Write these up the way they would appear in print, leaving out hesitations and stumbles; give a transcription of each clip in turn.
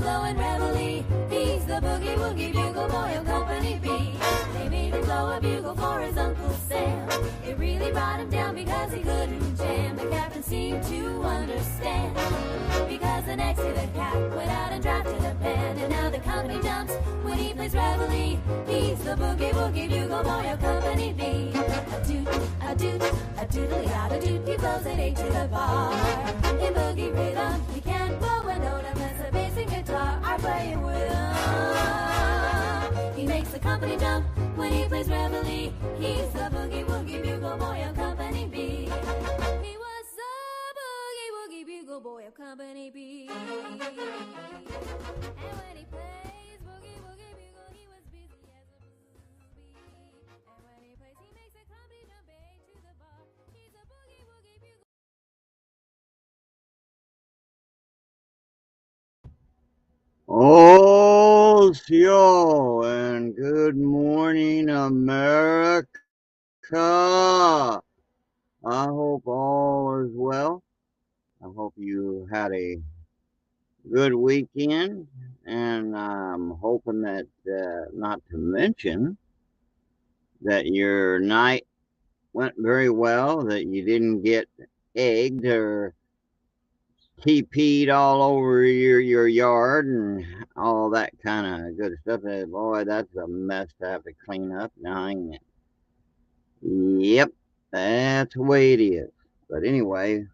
blowing reveille. He's the boogie woogie bugle boy of Company B. They made him blow a bugle for his Uncle Sam. It really brought him down because he couldn't jam. The captain seemed to understand, because the next day the cat went out and drafted a band. And now the company jumps when he plays reveille. He's the boogie woogie bugle boy of Company B. A doot, a doot, a doodly-da-da-doot. He blows an A to the bar. In boogie rhythm, he can't blow a note unless the bass and guitar are playing with him. He makes the company jump when he plays reveille. He's the boogie woogie bugle boy of Company B. He was the boogie woogie bugle boy of Company B. And when he plays boogie woogie bugle, he was busy as a booby. And when he plays, he makes the company jump A to the bar. He's a boogie woogie bugle. Oh, yo, and good morning, America. I hope all is well. I hope you had a good weekend, and I'm hoping that, not to mention, that your night went very well, that you didn't get egged or TP'd all over your yard and all that kind of good stuff. Boy, that's a mess to have to clean up now, ain't it? Yep, that's the way it is. But anyway,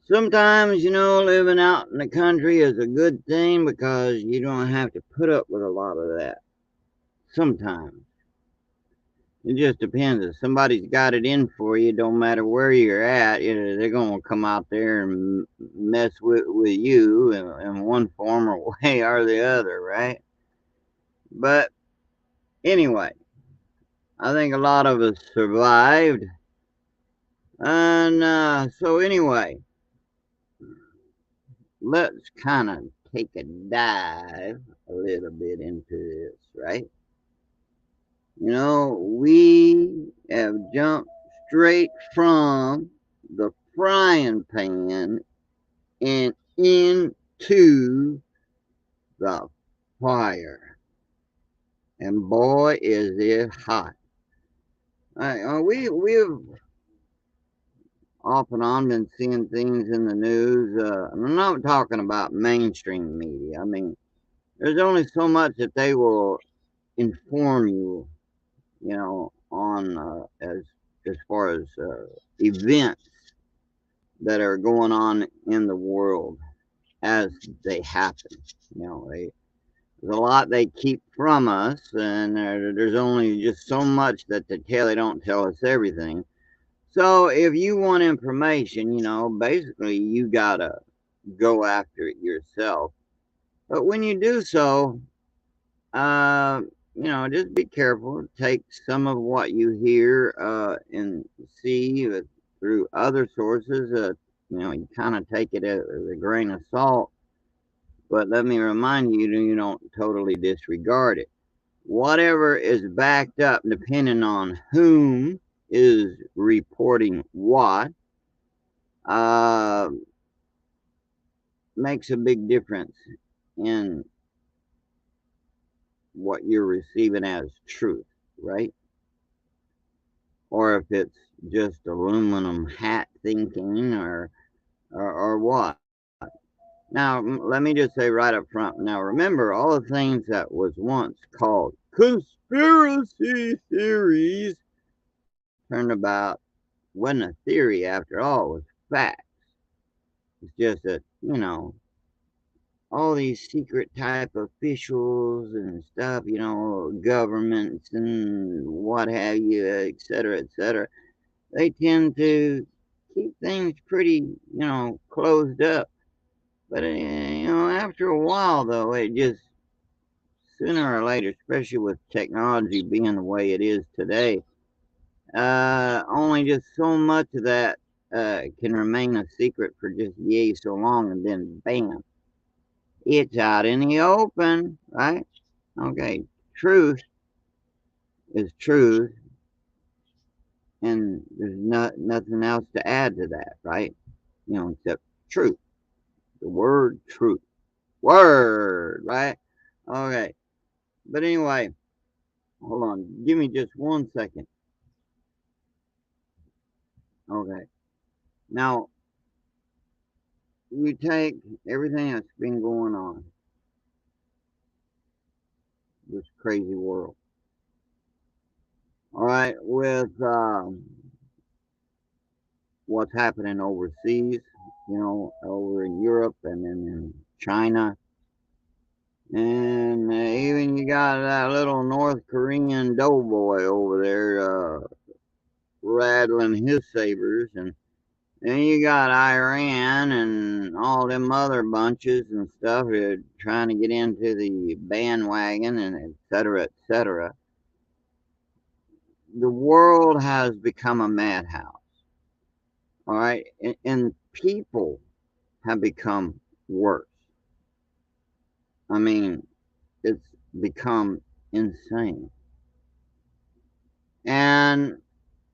sometimes, living out in the country is a good thing because you don't have to put up with a lot of that. Sometimes. It just depends. If somebody's got it in for you, don't matter where you're at, they're going to come out there and mess with you in one form or way or the other, right? But anyway, I think a lot of us survived. And so anyway, let's kind of take a dive a little bit into this, right? We have jumped straight from the frying pan and into the fire. And boy, is it hot. We've off and on been seeing things in the news. I'm not talking about mainstream media. I mean, there's only so much that they will inform you, on as far as events that are going on in the world as they happen. There's a lot they keep from us, and there's only just so much that they tell. They don't tell us everything. So if you want information, basically you gotta go after it yourself. But when you do so, uh, just be careful. Take some of what you hear and see through other sources. You kind of take it as a grain of salt. But let me remind you, you don't totally disregard it. Whatever is backed up, depending on whom is reporting what, uh, makes a big difference in what you're receiving as truth, right? Or if it's just aluminum hat thinking or what. Now, let me just say right up front. Now, remember all the things that was once called conspiracy theories turned about wasn't a theory after all. It was fact. It's just that, all these secret type officials and stuff, governments and what have you, et cetera, they tend to keep things pretty, closed up. But, after a while, though, it just, sooner or later, especially with technology being the way it is today, only just so much of that can remain a secret for just yay so long, and then bam, it's out in the open, right? Okay, truth is truth, and there's nothing else to add to that, right? Except truth, the word truth. Word, right? Okay. But anyway, hold on. Give me just 1 second. Okay. Now, you take everything that's been going on, this crazy world. All right, with what's happening overseas, over in Europe and then in China. And even you got that little North Korean doughboy over there rattling his sabers. And then you got Iran and all them other bunches and stuff who are trying to get into the bandwagon and et cetera, et cetera. The world has become a madhouse. All right. And people have become worse. I mean, it's become insane. And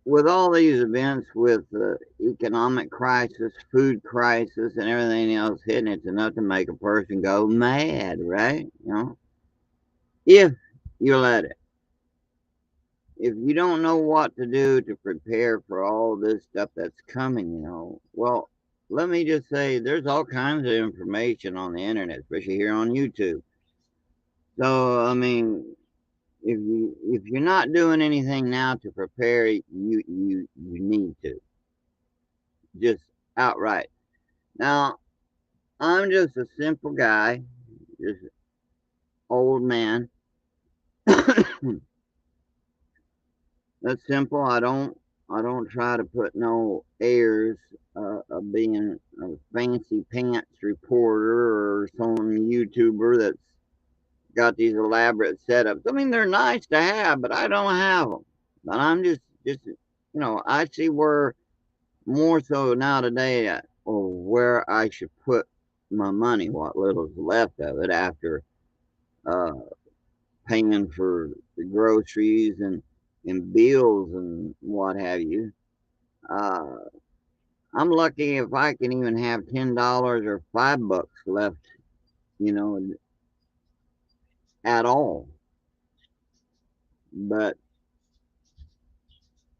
with all these events, with the economic crisis, food crisis, and everything else hitting, it's enough to make a person go mad, right? If you let it. If you don't know what to do to prepare for all this stuff that's coming, well, let me just say there's all kinds of information on the internet, especially here on YouTube. So, I mean, if you're not doing anything now to prepare, you need to just outright. Now, I'm just a simple guy, just old man. That's simple. I don't try to put no airs of being a fancy pants reporter or some YouTuber that's got these elaborate setups. I mean, they're nice to have, but I don't have them. But I'm just I see where more so now today, or where I should put my money, what little's left of it after uh, paying for the groceries and bills and what have you. Uh, I'm lucky if I can even have $10 or $5 left, you know, at all. But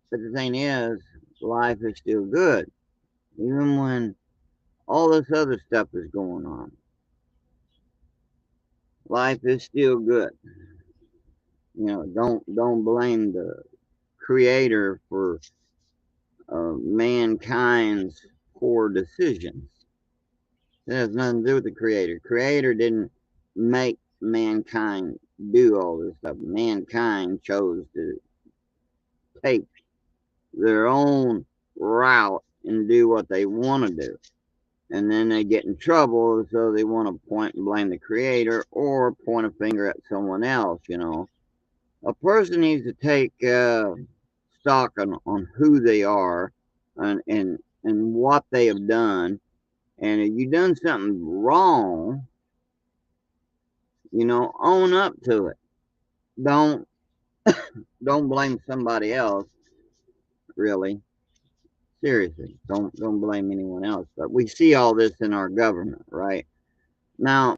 the thing is, life is still good, even when all this other stuff is going on. Life is still good. Don't blame the creator for mankind's poor decisions. It has nothing to do with the creator. Creator didn't make mankind do all this stuff. Mankind chose to take their own route and do what they want to do. And then they get in trouble, so they want to point and blame the creator or point a finger at someone else. A person needs to take stock on who they are and what they have done. And if you've done something wrong, own up to it. Don't don't blame somebody else. Really, seriously, don't blame anyone else. But we see all this in our government, right? Now,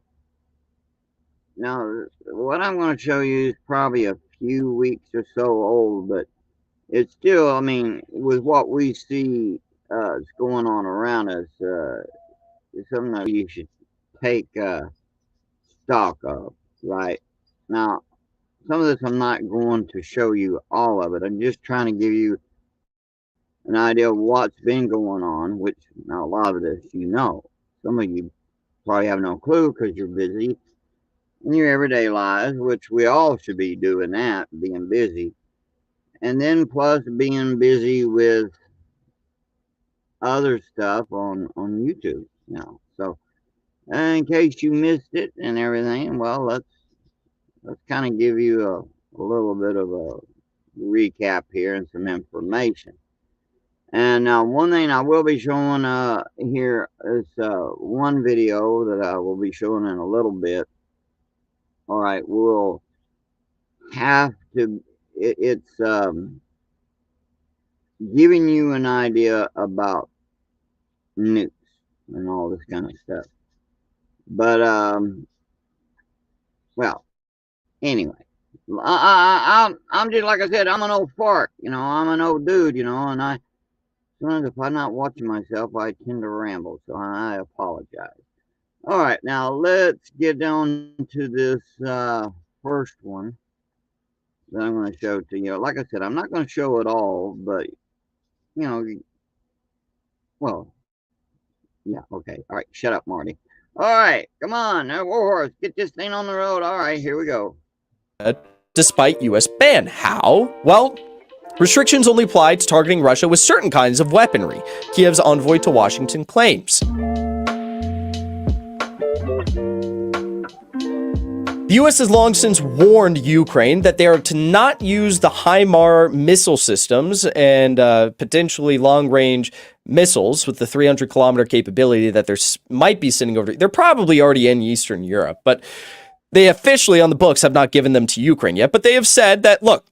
now, what I'm going to show you is probably a few weeks or so old, but it's still, I mean, with what we see is going on around us, it's something that you should take stock of, right? Now, some of this I'm not going to show you all of it. I'm just trying to give you an idea of what's been going on, which now a lot of this you know. Some of you probably have no clue because you're busy in your everyday lives, which we all should be doing that, being busy. And then plus being busy with other stuff on YouTube now. So in case you missed it and everything, well, let's kind of give you a little bit of a recap here and some information. And one thing I will be showing here is one video that I will be showing in a little bit. All right, we'll have to. It's giving you an idea about nukes and all this kind of stuff. But well, anyway, I'm just like I said. I'm an old fart. I'm an old dude. And sometimes if I'm not watching myself, I tend to ramble. So I apologize. All right, now let's get down to this first one that I'm going to show to you. Like I said, I'm not going to show it all, but you know, well, yeah, okay. All right, shut up, Marty. All right, come on, now, Warhorse, get this thing on the road. All right, here we go. Despite US ban. How? Well, restrictions only apply to targeting Russia with certain kinds of weaponry, Kiev's envoy to Washington claims. The US has long since warned Ukraine that they are to not use the HIMARS missile systems and potentially long-range missiles with the 300-kilometer capability that might be sending over. They're probably already in Eastern Europe, but they officially on the books have not given them to Ukraine yet. But they have said that, look,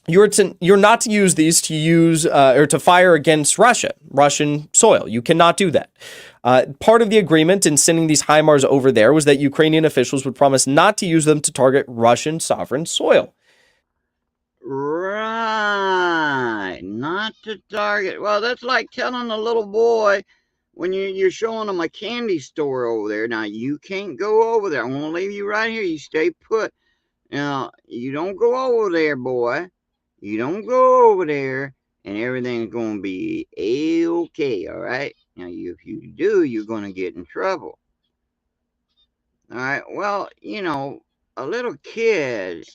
you're not to use these to use or to fire against Russian soil. You cannot do that. Part of the agreement in sending these HIMARS over there was that Ukrainian officials would promise not to use them to target Russian sovereign soil. Right, not to target. Well, that's like telling a little boy when you're showing him a candy store over there. Now you can't go over there. I'm gonna leave you right here. You stay put. Now you don't go over there, boy. You don't go over there, and everything's gonna be a-okay. All right. Now, if you do, you're gonna get in trouble. All right. Well, a little kid.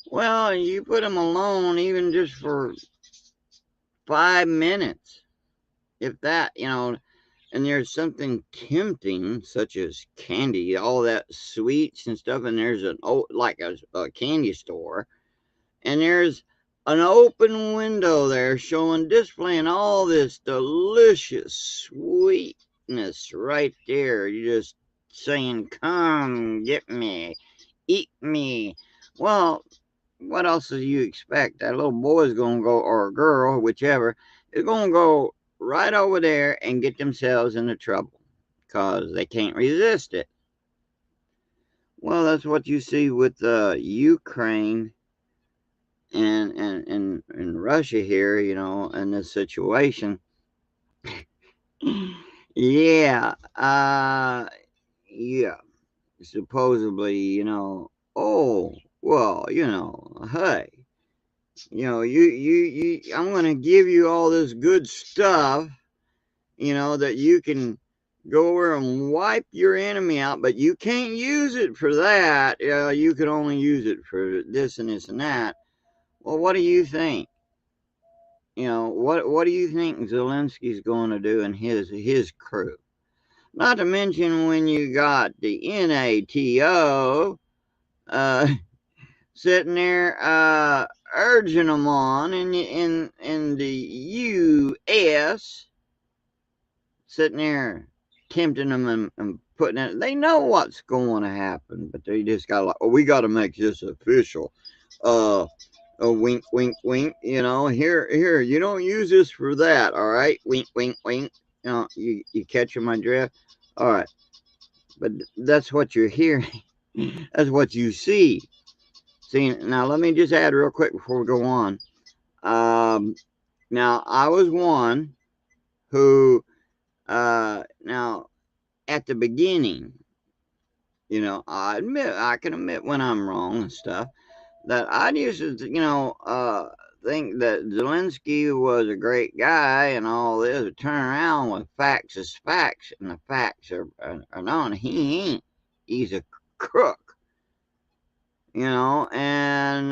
Well, you put him alone, even just for 5 minutes, if that. And there's something tempting, such as candy, all that sweets and stuff, and there's like a candy store. And there's an open window there displaying all this delicious sweetness right there. You're just saying, come get me, eat me. Well, what else do you expect? That little boy's going to go, or a girl, whichever, is going to go right over there and get themselves into trouble because they can't resist it. Well, that's what you see with Ukraine and Russia here, in this situation. Yeah, yeah. Supposedly, oh, well, hey, I'm gonna give you all this good stuff, that you can go over and wipe your enemy out, but you can't use it for that. You can only use it for this and this and that. Well, what do you think? What do you think Zelensky's going to do in his crew? Not to mention when you got the NATO sitting there urging them on, in the U.S. sitting there tempting them and putting it. They know what's going to happen, but they just got like, oh, we got to make this official. Wink, wink, wink. Here, you don't use this for that. All right, wink, wink, wink. You catching my drift? All right, but that's what you're hearing. That's what you see. See, now let me just add real quick before we go on. Now I was one who, now at the beginning, I can admit when I'm wrong and stuff. That I used to, think that Zelensky was a great guy and all this. Turn around with facts is facts, and the facts are known. He ain't. He's a crook. And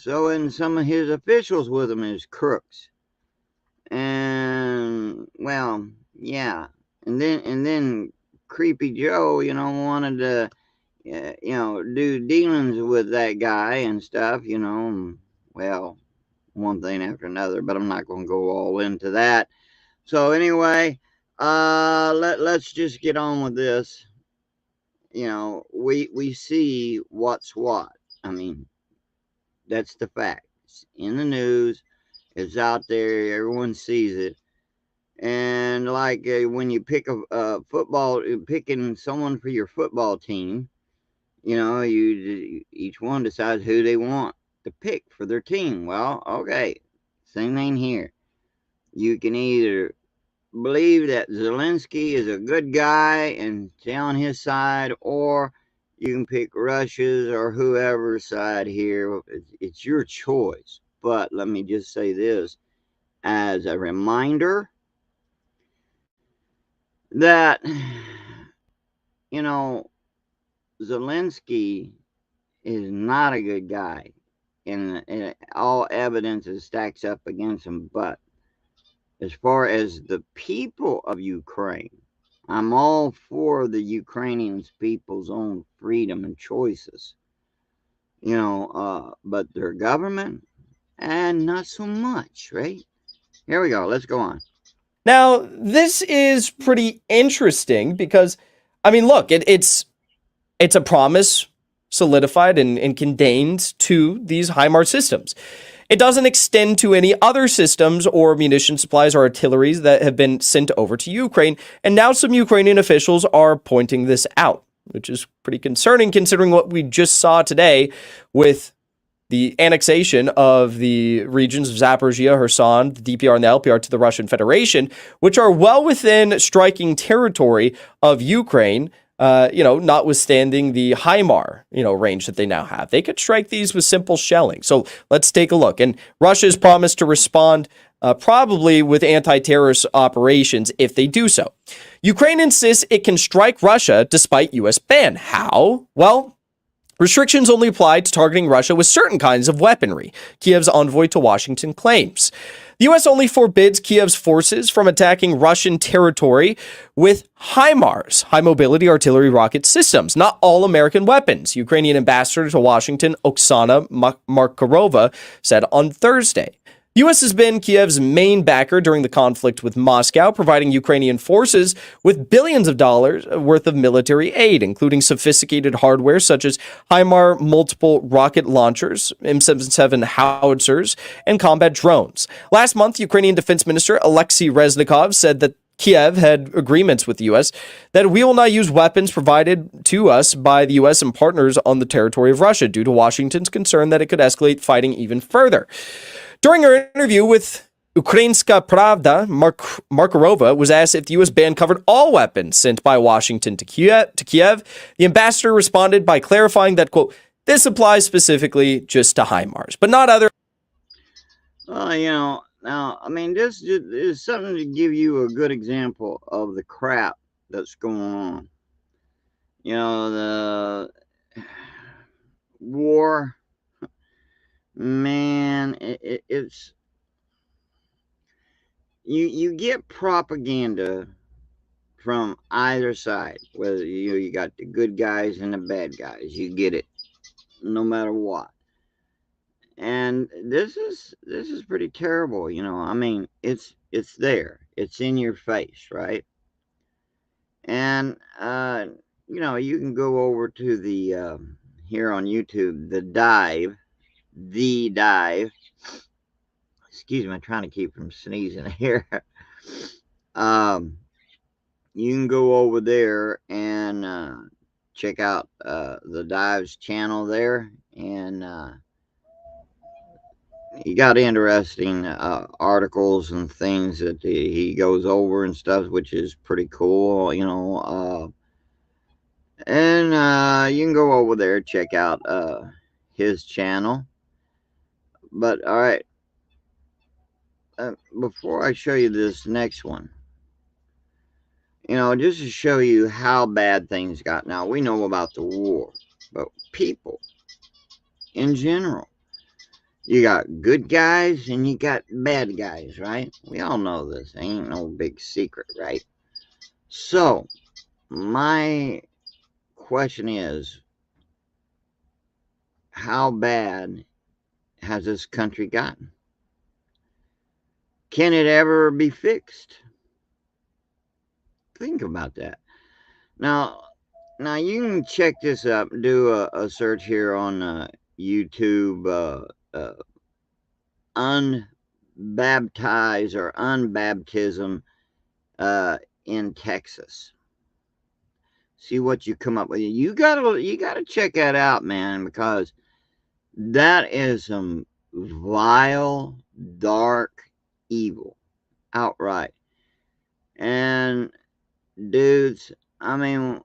so in some of his officials with him is crooks. And well, yeah. And then Creepy Joe, wanted to do dealings with that guy and stuff, well, one thing after another, but I'm not going to go all into that. So anyway, let's just get on with this. We see what's what. I mean, that's the fact. It's in the news. It's out there. Everyone sees it. And like when you pick a football, picking someone for your football team, each one decides who they want to pick for their team. Well, okay, same thing here. You can either believe that Zelensky is a good guy and stay on his side, or you can pick Russia's or whoever's side here. It's your choice. But let me just say this as a reminder that, you know, Zelensky is not a good guy, and all evidence stacks up against him. But as far as the people of Ukraine, I'm all for the Ukrainian people's own freedom and choices, but their government, and not so much, right? Here we go. Let's go on. Now, this is pretty interesting because, I mean, look, it's a promise solidified and contained to these HIMARS systems. It doesn't extend to any other systems or munition supplies or artillery that have been sent over to Ukraine, and now some Ukrainian officials are pointing this out, which is pretty concerning considering what we just saw today with the annexation of the regions of Zaporizhia, Kherson, the DPR, and the LPR to the Russian Federation, which are well within striking territory of Ukraine, notwithstanding the HIMAR, range that they now have. They could strike these with simple shelling. So let's take a look. And Russia's promised to respond probably with anti-terrorist operations if they do so. Ukraine insists it can strike Russia despite U.S. ban. How? Well, restrictions only apply to targeting Russia with certain kinds of weaponry, Kiev's envoy to Washington claims. The U.S. only forbids Kiev's forces from attacking Russian territory with HIMARS, high mobility artillery rocket systems, not all American weapons, Ukrainian ambassador to Washington, Oksana Markarova, said on Thursday. The U.S. has been Kiev's main backer during the conflict with Moscow, providing Ukrainian forces with billions of dollars worth of military aid, including sophisticated hardware such as HIMAR multiple rocket launchers, M77 howitzers, and combat drones. Last month, Ukrainian Defense Minister Alexei Reznikov said that Kiev had agreements with the U.S. that we will not use weapons provided to us by the U.S. and partners on the territory of Russia due to Washington's concern that it could escalate fighting even further. During her interview with Ukrainska Pravda, Markarova was asked if the U.S. ban covered all weapons sent by Washington to Kiev. The ambassador responded by clarifying that, quote, this applies specifically just to HIMARS, but not other. Well, now, I mean, this is something to give you a good example of the crap that's going on. The war, man, it's you get propaganda from either side. Whether you got the good guys and the bad guys, you get it no matter what. And this is pretty terrible. I mean, it's there, it's in your face, right? And you can go over to the here on YouTube, the dive. Excuse me, I'm trying to keep from sneezing here. You can go over there and check out the Dive's channel there, and he got interesting articles and things that he goes over and stuff, which is pretty cool, and you can go over there, check out his channel. But all right, before I show you this next one, just to show you how bad things got. Now, we know about the war, but people in general, you got good guys and you got bad guys, right? We all know this. Ain't no big secret, right? So, my question is, how bad has this country gotten? Can it ever be fixed? Think about that. Now you can check this up. Do a search here on YouTube. Unbaptized or unbaptism in Texas. See what you come up with. You gotta check that out, man, because that is some vile, dark evil, outright. And dudes, I mean,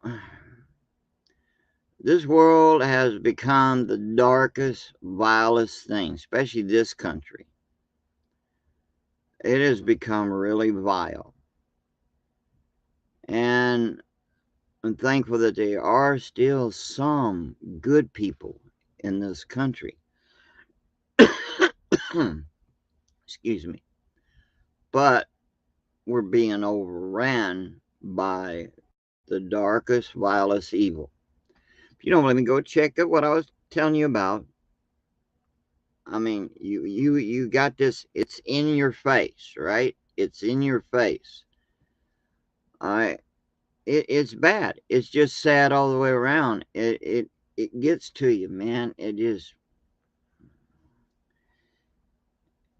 this world has become the darkest, vilest thing, especially this country. It has become really vile. And I'm thankful that there are still some good people in this country. Excuse me. But we're being overran by the darkest, vilest evil. If you don't let me go check out what I was telling you about. I mean, you got this. It's in your face, right? It's in your face. It's bad. It's just sad all the way around. It gets to you, man. It is.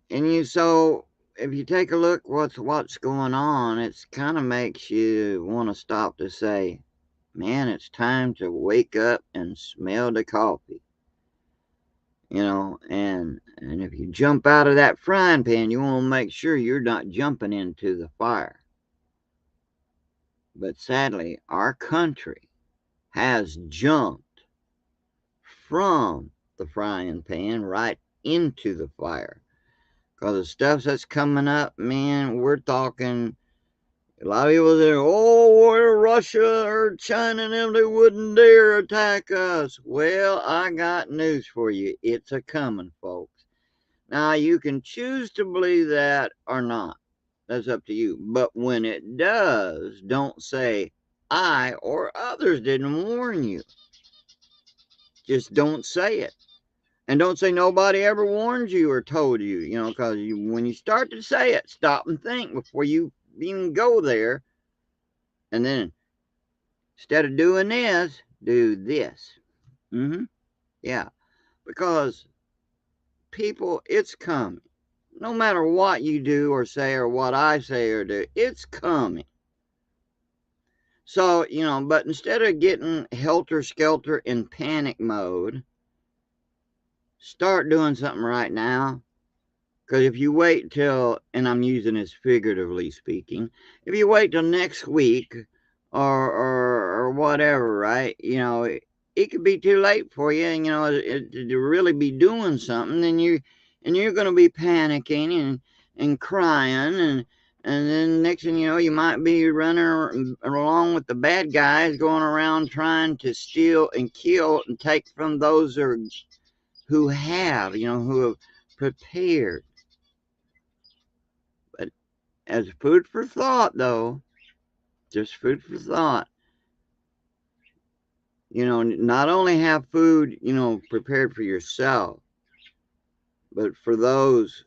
And so if you take a look what's going on, it kind of makes you want to stop to say, man, it's time to wake up and smell the coffee. And if you jump out of that frying pan, you want to make sure you're not jumping into the fire. But sadly, our country has jumped from the frying pan right into the fire. Because the stuff that's coming up, man, we're talking, a lot of people say, oh, Russia or China and them, they wouldn't dare attack us. Well, I got news for you. It's a coming, folks. Now, you can choose to believe that or not. That's up to you. But when it does, don't say, I or others didn't warn you. Just don't say it. And don't say nobody ever warned you or told you, because when you start to say it, stop and think before you even go there. And then instead of doing this, do this. Yeah. Because people, it's coming. No matter what you do or say or what I say or do, it's coming. So, but instead of getting helter-skelter in panic mode, start doing something right now. Because if you wait till, and I'm using this figuratively speaking, if you wait till next week or whatever, right, it could be too late for you, and to really be doing something, and you're going to be panicking and crying, and then next thing you know, you might be running along with the bad guys, going around trying to steal and kill and take from those who have prepared. But as food for thought, though, just food for thought, not only have food, prepared for yourself, but for those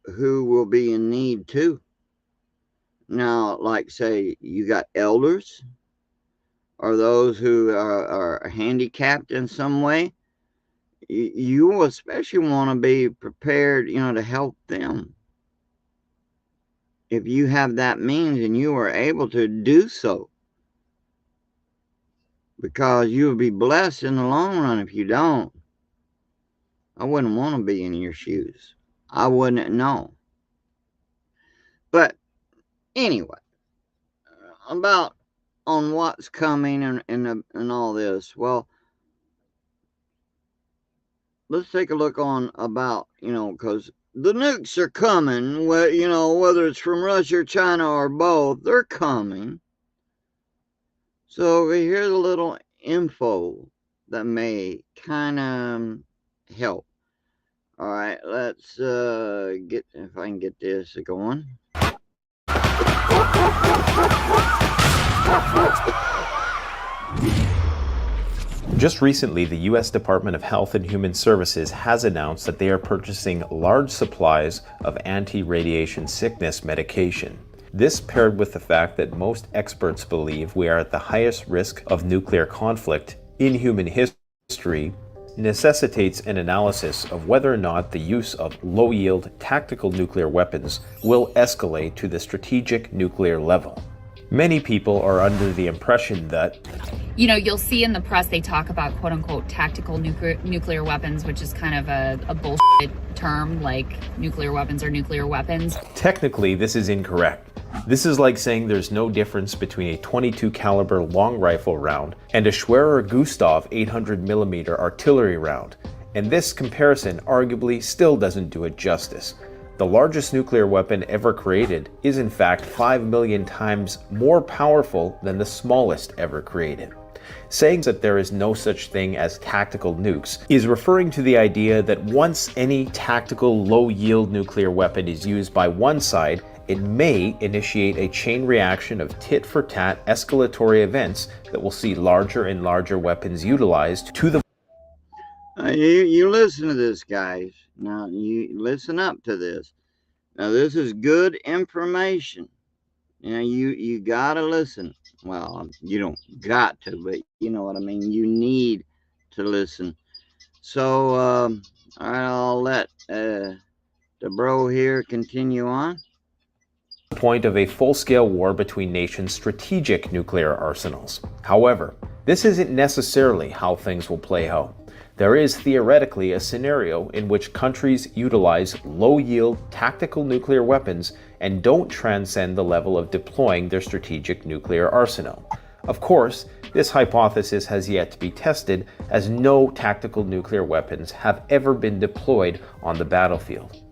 who will be in need too. Now, like say you got elders or those who are handicapped in some way, you especially want to be prepared, to help them. If you have that means and you are able to do so, because you will be blessed in the long run. If you don't, I wouldn't want to be in your shoes. I wouldn't know. But anyway, about on what's coming and all this. Well, let's take a look on about, because the nukes are coming, whether it's from Russia or China or both, they're coming. So here's a little info that may kind of help. All right, let's get, if I can get this going. Just recently, the U.S. Department of Health and Human Services has announced that they are purchasing large supplies of anti-radiation sickness medication. This, paired with the fact that most experts believe we are at the highest risk of nuclear conflict in human history, necessitates an analysis of whether or not the use of low-yield tactical nuclear weapons will escalate to the strategic nuclear level. Many people are under the impression that, you'll see in the press they talk about quote-unquote tactical nuclear weapons, which is kind of a bullshit term, like nuclear weapons are nuclear weapons. Technically, this is incorrect. This is like saying there's no difference between a 22 caliber long rifle round and a Schwerer Gustav 800mm artillery round, and this comparison arguably still doesn't do it justice. The largest nuclear weapon ever created is in fact 5 million times more powerful than the smallest ever created. Saying that there is no such thing as tactical nukes is referring to the idea that once any tactical low-yield nuclear weapon is used by one side, it may initiate a chain reaction of tit-for-tat escalatory events that will see larger and larger weapons utilized to the You listen to this, guys. Now, you listen up to this. Now, this is good information. You got to listen. Well, you don't got to, but you know what I mean. You need to listen. So, I'll let the bro here continue on. Point of a full-scale war between nations' strategic nuclear arsenals. However, this isn't necessarily how things will play out. There is theoretically a scenario in which countries utilize low-yield tactical nuclear weapons and don't transcend the level of deploying their strategic nuclear arsenal. Of course, this hypothesis has yet to be tested, as no tactical nuclear weapons have ever been deployed on the battlefield.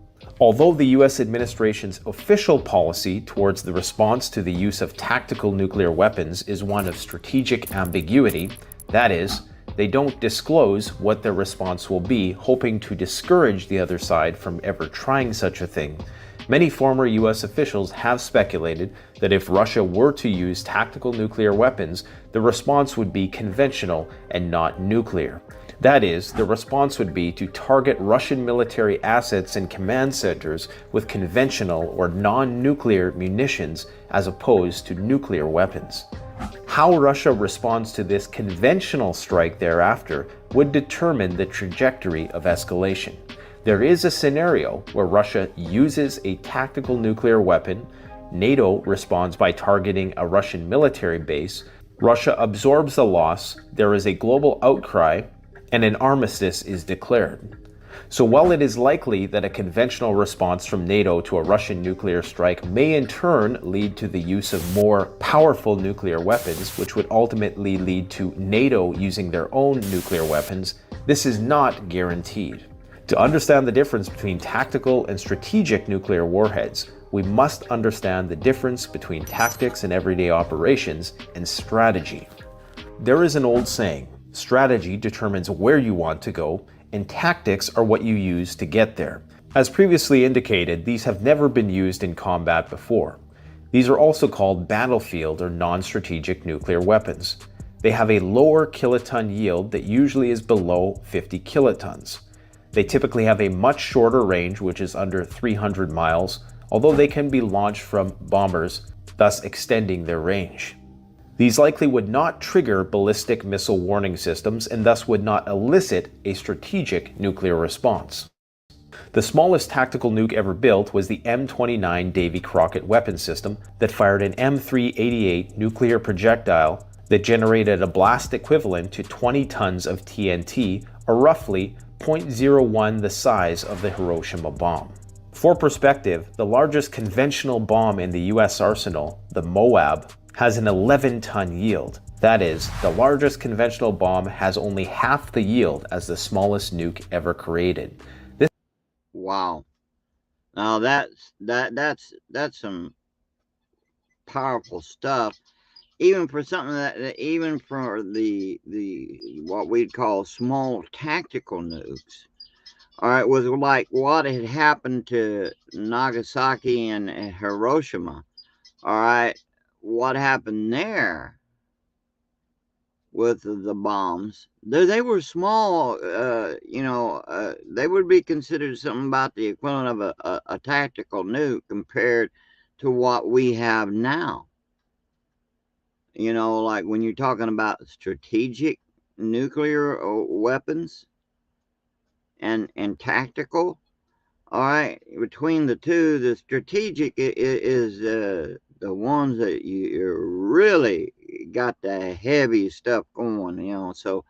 Although the US administration's official policy towards the response to the use of tactical nuclear weapons is one of strategic ambiguity, that is, they don't disclose what their response will be, hoping to discourage the other side from ever trying such a thing. Many former US officials have speculated that if Russia were to use tactical nuclear weapons, the response would be conventional and not nuclear. That is, the response would be to target Russian military assets and command centers with conventional or non-nuclear munitions as opposed to nuclear weapons. How Russia responds to this conventional strike thereafter would determine the trajectory of escalation. There is a scenario where Russia uses a tactical nuclear weapon, NATO responds by targeting a Russian military base, Russia absorbs the loss, there is a global outcry, and an armistice is declared. So while it is likely that a conventional response from NATO to a Russian nuclear strike may in turn lead to the use of more powerful nuclear weapons, which would ultimately lead to NATO using their own nuclear weapons, this is not guaranteed. To understand the difference between tactical and strategic nuclear warheads, we must understand the difference between tactics and everyday operations and strategy. There is an old saying, strategy determines where you want to go, and tactics are what you use to get there. As previously indicated, these have never been used in combat before. These are also called battlefield or non-strategic nuclear weapons. They have a lower kiloton yield that usually is below 50 kilotons. They typically have a much shorter range, which is under 300 miles, although they can be launched from bombers, thus extending their range. These likely would not trigger ballistic missile warning systems and thus would not elicit a strategic nuclear response. The smallest tactical nuke ever built was the M29 Davy Crockett weapon system that fired an M388 nuclear projectile that generated a blast equivalent to 20 tons of TNT, or roughly 0.01 the size of the Hiroshima bomb. For perspective, the largest conventional bomb in the US arsenal, the Moab, has an 11-ton yield. That is, the largest conventional bomb has only half the yield as the smallest nuke ever created. Wow. Now that's some powerful stuff. Even for something even for the what we'd call small tactical nukes. All right, was like what had happened to Nagasaki and Hiroshima. All right. What happened there with the bombs? They were small, they would be considered something about the equivalent of a tactical nuke compared to what we have now. Like when you're talking about strategic nuclear weapons, and tactical. All right, between the two, the strategic is the ones that you really got the heavy stuff going, So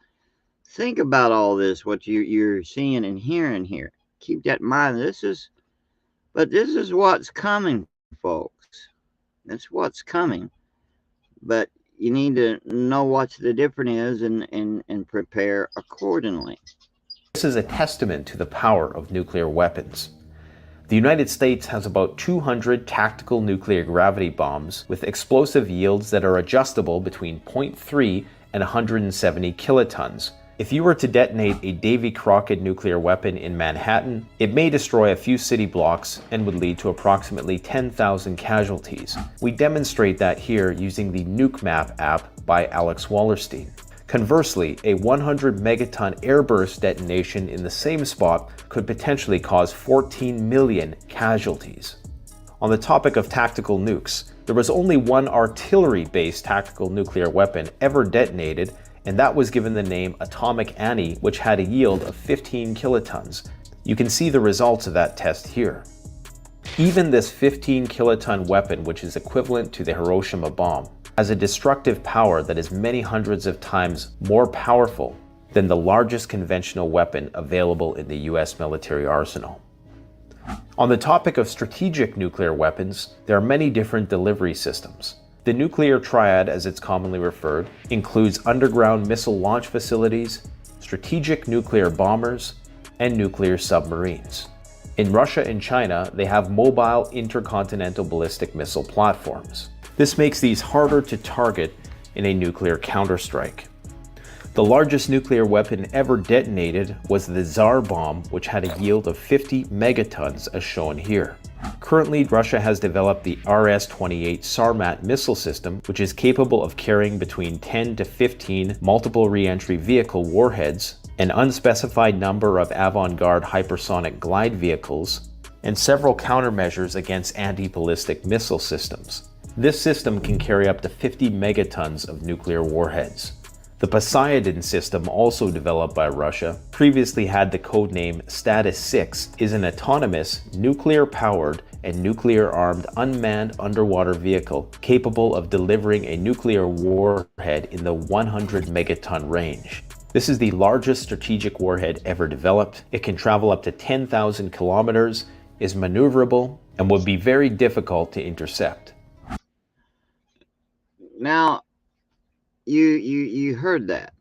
think about all this, what you're seeing and hearing here. Keep that in mind. This is what's coming, folks. That's what's coming. But you need to know what the difference is and prepare accordingly. This is a testament to the power of nuclear weapons. The United States has about 200 tactical nuclear gravity bombs with explosive yields that are adjustable between 0.3 and 170 kilotons. If you were to detonate a Davy Crockett nuclear weapon in Manhattan, it may destroy a few city blocks and would lead to approximately 10,000 casualties. We demonstrate that here using the NukeMap app by Alex Wallerstein. Conversely, a 100 megaton airburst detonation in the same spot could potentially cause 14 million casualties. On the topic of tactical nukes, there was only one artillery-based tactical nuclear weapon ever detonated, and that was given the name Atomic Annie, which had a yield of 15 kilotons. You can see the results of that test here. Even this 15 kiloton weapon, which is equivalent to the Hiroshima bomb, has a destructive power that is many hundreds of times more powerful than the largest conventional weapon available in the US military arsenal. On the topic of strategic nuclear weapons, there are many different delivery systems. The nuclear triad, as it's commonly referred, includes underground missile launch facilities, strategic nuclear bombers, and nuclear submarines. In Russia and China, they have mobile intercontinental ballistic missile platforms. This makes these harder to target in a nuclear counterstrike. The largest nuclear weapon ever detonated was the Tsar bomb, which had a yield of 50 megatons as shown here. Currently, Russia has developed the RS-28 Sarmat missile system, which is capable of carrying between 10 to 15 multiple re-entry vehicle warheads, an unspecified number of avant-garde hypersonic glide vehicles, and several countermeasures against anti-ballistic missile systems. This system can carry up to 50 megatons of nuclear warheads. The Poseidon system, also developed by Russia, previously had the codename Status 6, is an autonomous, nuclear-powered, and nuclear-armed unmanned underwater vehicle capable of delivering a nuclear warhead in the 100 megaton range. This is the largest strategic warhead ever developed. It can travel up to 10,000 kilometers, is maneuverable, and would be very difficult to intercept. Now, you heard that.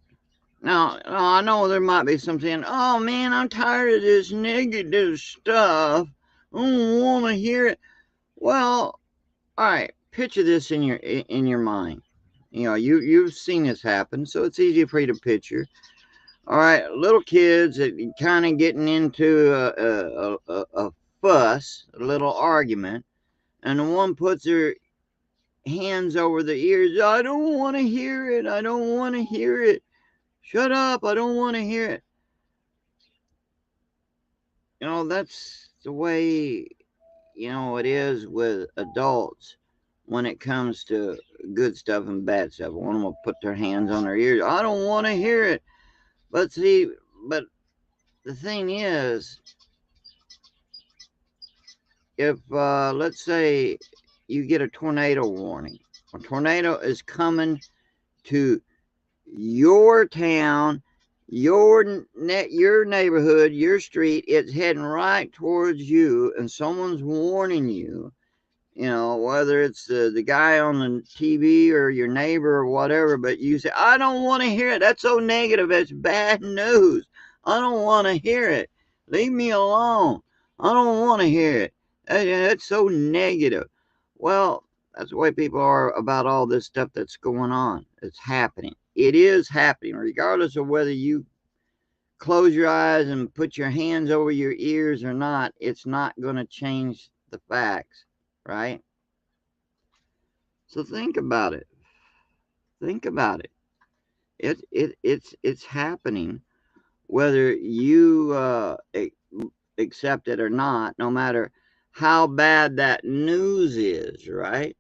Now, I know there might be some saying, "Oh man, I'm tired of this negative stuff. I don't want to hear it." Well, all right. Picture this in your mind. You've seen this happen, so it's easy for you to picture. All right, little kids that kind of getting into a fuss, a little argument, and the one puts their hands over the ears. "I don't want to hear it. I don't want to hear it. Shut up. I don't want to hear it." That's the way, it is with adults when it comes to good stuff and bad stuff. One will put their hands on their ears. "I don't want to hear it." But the thing is, if, let's say, you get a tornado warning, a tornado is coming to your town, your neighborhood, your street, it's heading right towards you, and someone's warning you, whether it's the guy on the TV or your neighbor or whatever, but you say, "I don't want to hear it. That's so negative. It's bad news. I don't want to hear it. Leave me alone. I don't want to hear it. That's so negative." Well, that's the way people are about all this stuff that's going on. It's happening. It is happening, regardless of whether you close your eyes and put your hands over your ears or not. It's not going to change the facts, right? So think about it. Think about it. It's happening, whether you accept it or not. No matter how bad that news is, right?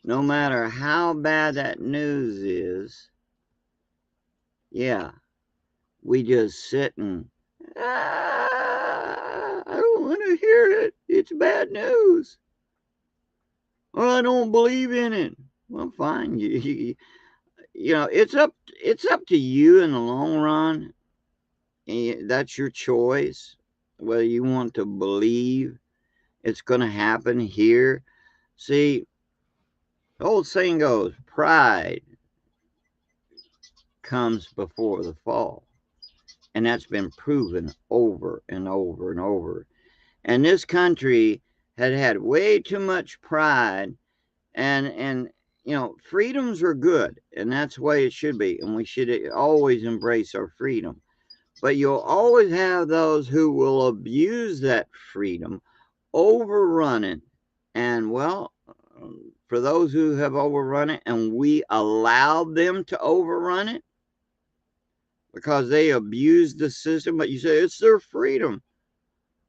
No matter how bad that news is, yeah, we just sit and I don't want to hear it. It's bad news. Well, I don't believe in it. Well, fine. You know, it's up to you in the long run. That's your choice, whether you want to believe it's going to happen here. See, the old saying goes, pride comes before the fall. And that's been proven over and over and over. And this country had way too much pride, and you know, freedoms are good, and that's the way it should be, and we should always embrace our freedom. But you'll always have those who will abuse that freedom, overrun it. And well, for those who have overrun it and we allowed them to overrun it because they abused the system, but you say it's their freedom.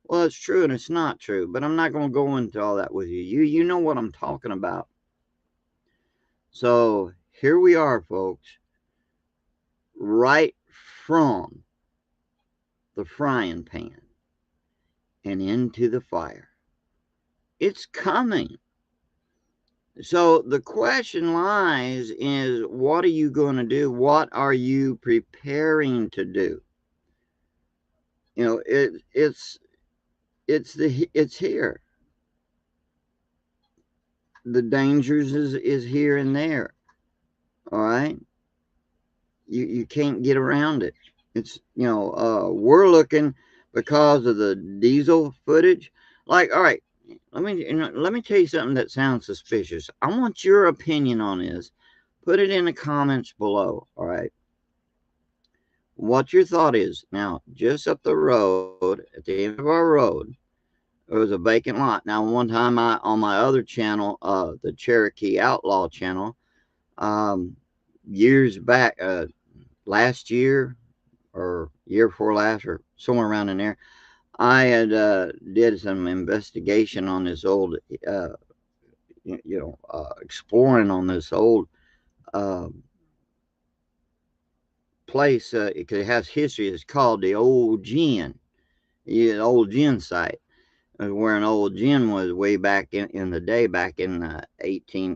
Well, it's true and it's not true, but I'm not going to go into all that with you. You know what I'm talking about. So here we are, folks, right from the frying pan and into the fire. It's coming. So the question lies is, what are you going to do? What are you preparing to do? You know, it's here. The dangers is here and there. All right. You can't get around it. It's, you know, we're looking because of the diesel footage. Like, all right, let me tell you something that sounds suspicious. I want your opinion on this. Put it in the comments below. All right. What your thought is. Now, just up the road, at the end of our road, there was a vacant lot. Now, one time on my other channel, the Cherokee Outlaw channel, years back, last year or year before last, or somewhere around in there, I had did some investigation on this old, exploring on this old place, because it has history. It's called the Old Gin, the Old Gin site, where an old gin was way back in the day, back in the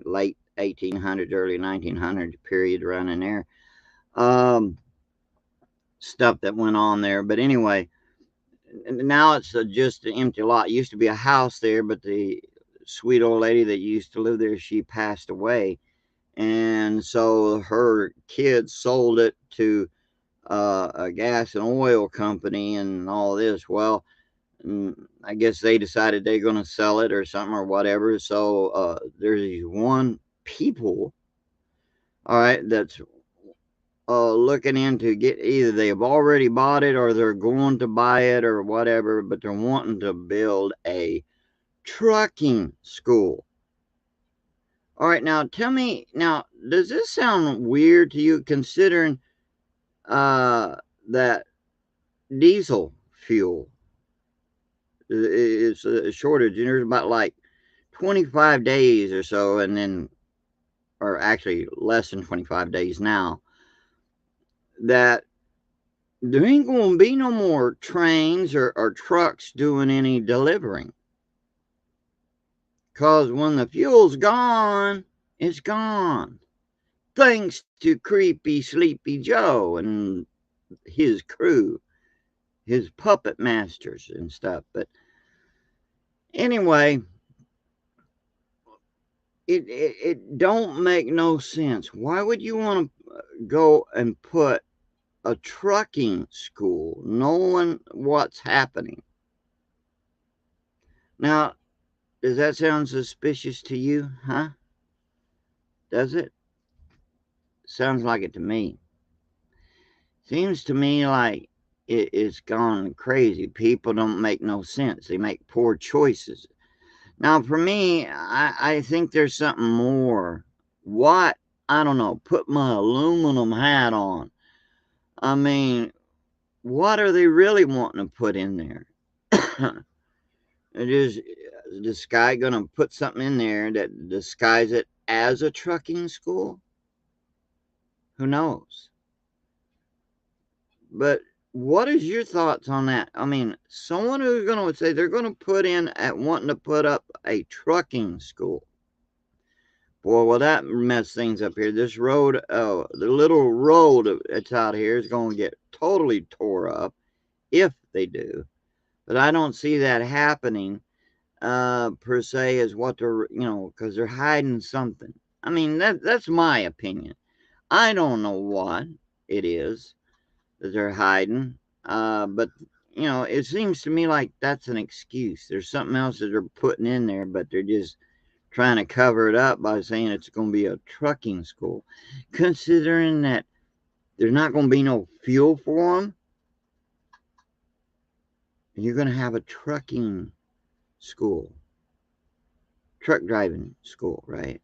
late 1800s, early 1900s period, running there. Stuff that went on there, but anyway, now it's just an empty lot. It used to be a house there, but the sweet old lady that used to live there, she passed away, and so her kids sold it to a gas and oil company and all this. Well, I guess they decided they're going to sell it or something or whatever. So there's these one people, all right, that's looking into get, either they've already bought it or they're going to buy it or whatever, but they're wanting to build a trucking school. All right, now tell me, now does this sound weird to you, considering that diesel fuel is a shortage, and there's about like 25 days or so, and then, or actually less than 25 days now, that there ain't going to be no more trains or trucks doing any delivering. Because when the fuel's gone, it's gone. Thanks to creepy Sleepy Joe and his crew, his puppet masters and stuff. But anyway, it don't make no sense. Why would you want to go and put a trucking school knowing what's happening? Now, does that sound suspicious to you, huh? Does it? Sounds like it to me. Seems to me like it's gone crazy. People don't make no sense. They make poor choices. Now, for me, I think there's something more. What? I don't know. Put my aluminum hat on. I mean, what are they really wanting to put in there? Is this guy going to put something in there that disguise it as a trucking school? Who knows? But what is your thoughts on that? I mean, someone who's going to say they're going to put in at wanting to put up a trucking school. Boy, well, that mess things up here. This road, the little road that's out here is going to get totally tore up if they do. But I don't see that happening per se as what they're, because they're hiding something. I mean, that's my opinion. I don't know what it is that they're hiding, but it seems to me like that's an excuse. There's something else that they're putting in there, but they're just trying to cover it up by saying it's going to be a trucking school, considering that there's not going to be no fuel for them. You're going to have a trucking school, truck driving school, right?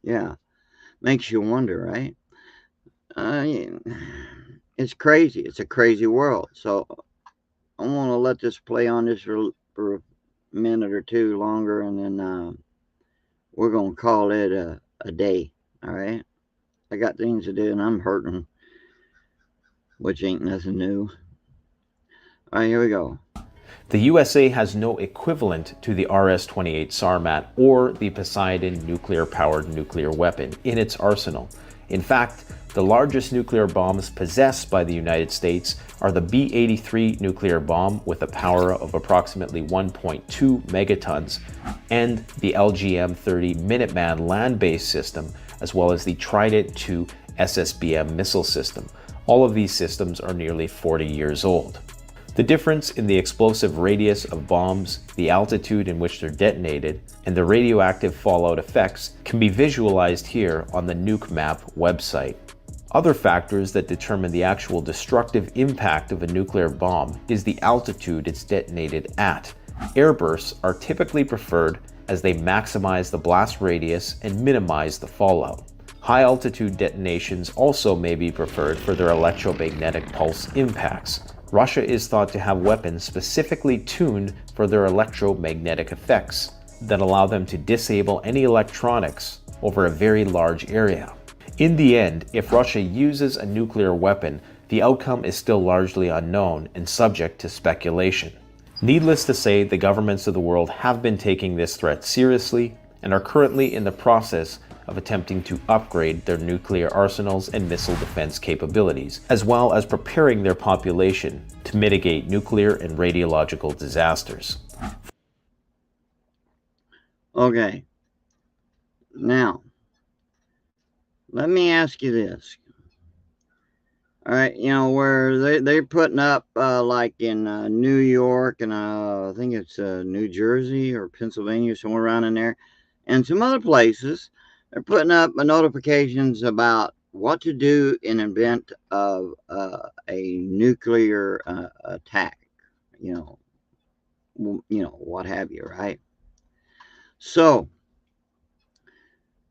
Yeah, makes you wonder, right? It's crazy. It's a crazy world. So I want to let this play on this for a minute or two longer, and then we're going to call it a day, all right? I got things to do, and I'm hurting, which ain't nothing new. All right, here we go. The USA has no equivalent to the RS-28 Sarmat or the Poseidon nuclear-powered nuclear weapon in its arsenal. In fact, the largest nuclear bombs possessed by the United States are the B-83 nuclear bomb with a power of approximately 1.2 megatons and the LGM-30 Minuteman land-based system, as well as the Trident II SSBM missile system. All of these systems are nearly 40 years old. The difference in the explosive radius of bombs, the altitude in which they're detonated, and the radioactive fallout effects can be visualized here on the Nuke Map website. Other factors that determine the actual destructive impact of a nuclear bomb is the altitude it's detonated at. Airbursts are typically preferred as they maximize the blast radius and minimize the fallout. High altitude detonations also may be preferred for their electromagnetic pulse impacts. Russia is thought to have weapons specifically tuned for their electromagnetic effects that allow them to disable any electronics over a very large area. In the end, if Russia uses a nuclear weapon, the outcome is still largely unknown and subject to speculation. Needless to say, the governments of the world have been taking this threat seriously and are currently in the process of attempting to upgrade their nuclear arsenals and missile defense capabilities, as well as preparing their population to mitigate nuclear and radiological disasters. Okay. Now, let me ask you this. All right, where they're putting up like in New York and I think it's New Jersey or Pennsylvania, somewhere around in there, and some other places, they're putting up notifications about what to do in event of a nuclear attack, what have you, right? So,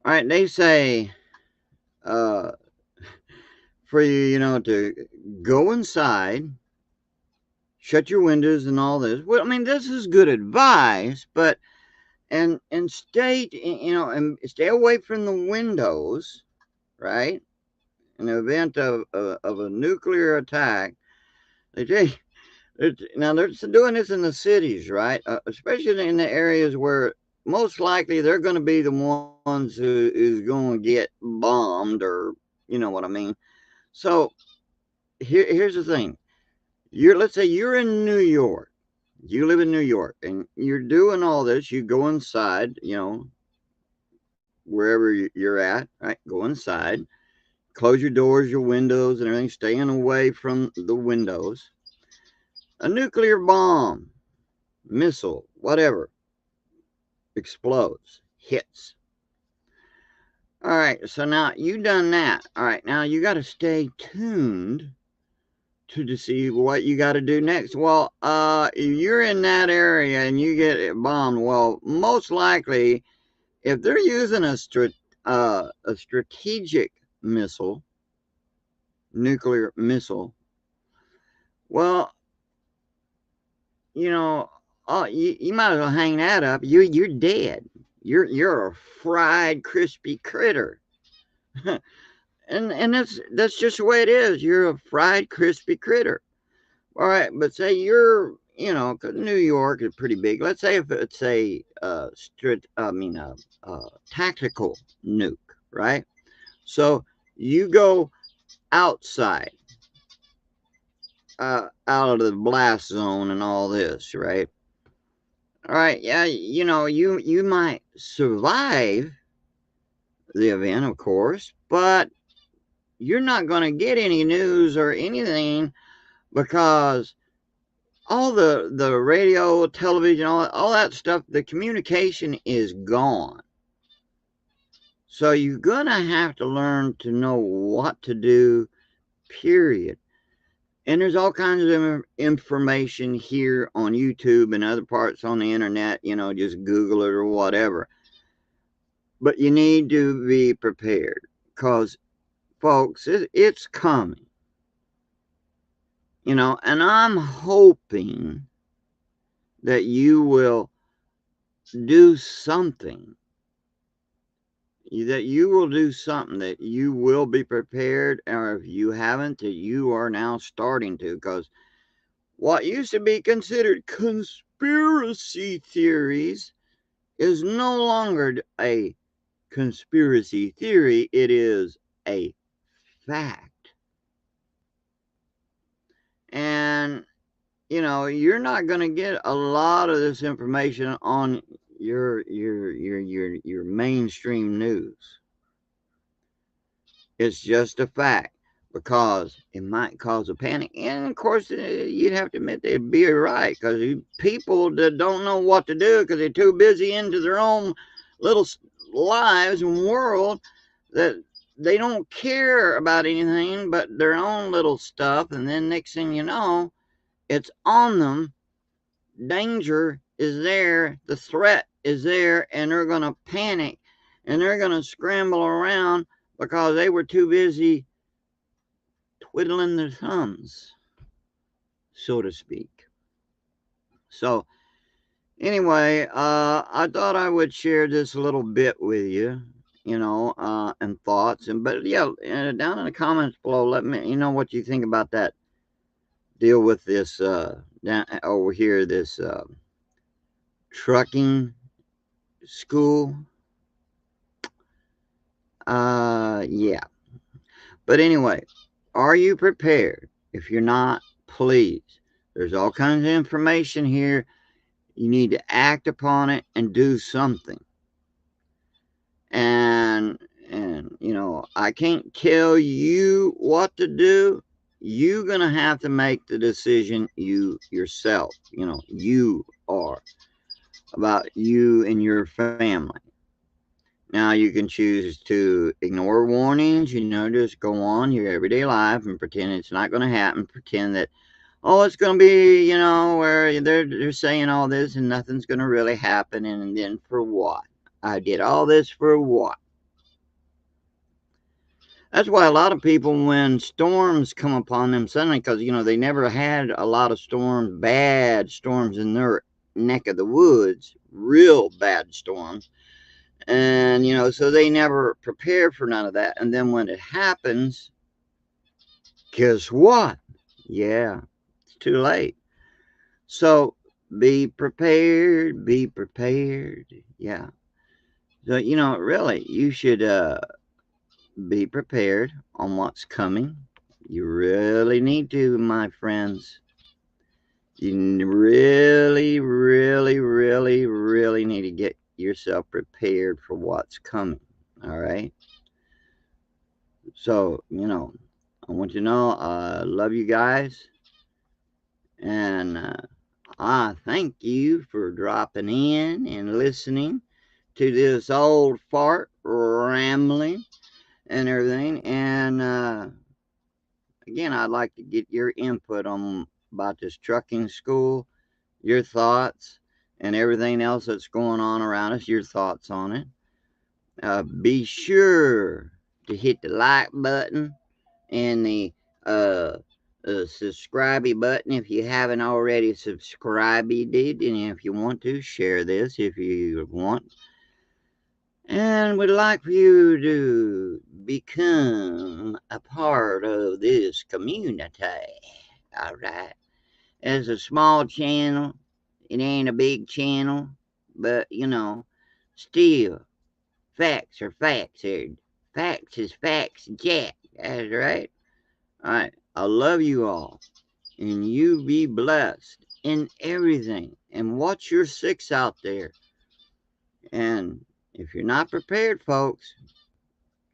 all right, they say for you, to go inside, shut your windows and all this. Well, I mean, this is good advice, but and stay, and stay away from the windows, right? In the event of a nuclear attack, now they're doing this in the cities, right? Especially in the areas where most likely they're going to be the ones who is going to get bombed, or you know what I mean. So here's the thing: let's say you're in New York. You live in New York and you're doing all this. You go inside, wherever you're at, right? Go inside, close your doors, your windows, and everything, staying away from the windows. A nuclear bomb, missile, whatever, explodes, hits. All right, so now you've done that. All right, now you got to stay tuned to see what you got to do next. Well, if you're in that area and you get bombed, well, most likely, if they're using a strategic missile, nuclear missile, well, you might as well hang that up. You're dead. you're a fried, crispy critter. And that's just the way it is. You're a fried, crispy critter. All right, but say you're, 'cause New York is pretty big. Let's say if it's a tactical nuke, right? So you go outside, out of the blast zone and all this, right? All right, yeah, you might survive the event, of course, but you're not going to get any news or anything because all the radio, television, all that stuff, the communication is gone. So you're going to have to learn to know what to do, period. And there's all kinds of information here on YouTube and other parts on the internet, just Google it or whatever. But you need to be prepared because, folks, it's coming. And I'm hoping that you will do something, that you will be prepared, or if you haven't, that you are now starting to, because what used to be considered conspiracy theories is no longer a conspiracy theory, it is a fact. And you're not going to get a lot of this information on your mainstream news. It's just a fact, because it might cause a panic. And of course, you'd have to admit they'd be right, because people that don't know what to do because they're too busy into their own little lives and world, that they don't care about anything but their own little stuff. And then next thing you know, it's on them. Danger is there. The threat is there. And they're going to panic. And they're going to scramble around because they were too busy twiddling their thumbs, so to speak. So anyway, I thought I would share this a little bit with you, and thoughts. But yeah, down in the comments below, let me know what you think about that deal with this down over here, this trucking school. Yeah. But anyway, are you prepared? If you're not, please. There's all kinds of information here. You need to act upon it and do something. And I can't tell you what to do. You're going to have to make the decision yourself. You are about you and your family. Now, you can choose to ignore warnings, just go on your everyday life and pretend it's not going to happen. Pretend that, it's going to be, where they're saying all this and nothing's going to really happen. And then for what? I did all this for what? That's why a lot of people, when storms come upon them suddenly, because, they never had a lot of storms, bad storms in their neck of the woods, real bad storms. And, so they never prepare for none of that. And then when it happens, guess what? Yeah, it's too late. So be prepared, Yeah. So, really, you should be prepared on what's coming. You really need to, my friends. You really, really, really, really need to get yourself prepared for what's coming. All right. So, I want you to know I love you guys. And I thank you for dropping in and listening to this old fart rambling and everything. And again, I'd like to get your input on about this trucking school, your thoughts, and everything else that's going on around us, your thoughts on it. Be sure to hit the like button and the subscribe button if you haven't already subscribed. And if you want to, share this if you want. And would like for you to become a part of this community. All right. It's a small channel. It ain't a big channel, but still, facts are facts here. Facts is facts, Jack. That's right. All right. I love you all, and you be blessed in everything. And watch your six out there. And if you're not prepared, folks,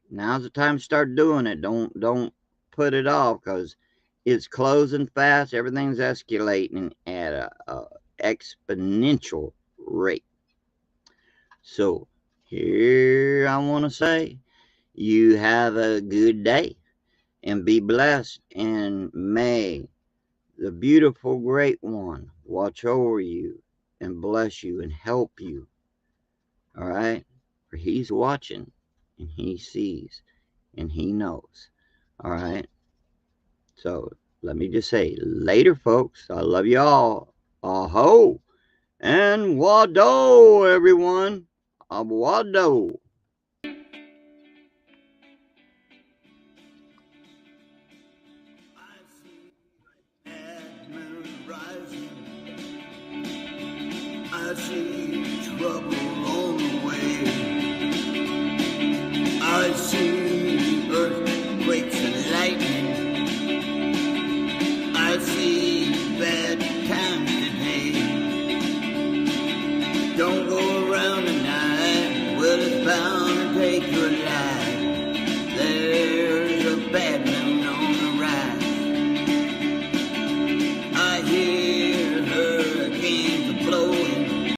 now's the time to start doing it. Don't put it off, because it's closing fast. Everything's escalating at a exponential rate. So here I want to say, you have a good day and be blessed, and may the beautiful great one watch over you and bless you and help you. All right? For he's watching, and he sees, and he knows. All right? So let me just say, later, folks. I love you all. Aho. And wado, everyone. Wado. I see trouble on the way. I see earthquakes and lightning. I see bad times today. Don't go around at night, well, it's bound to take your life.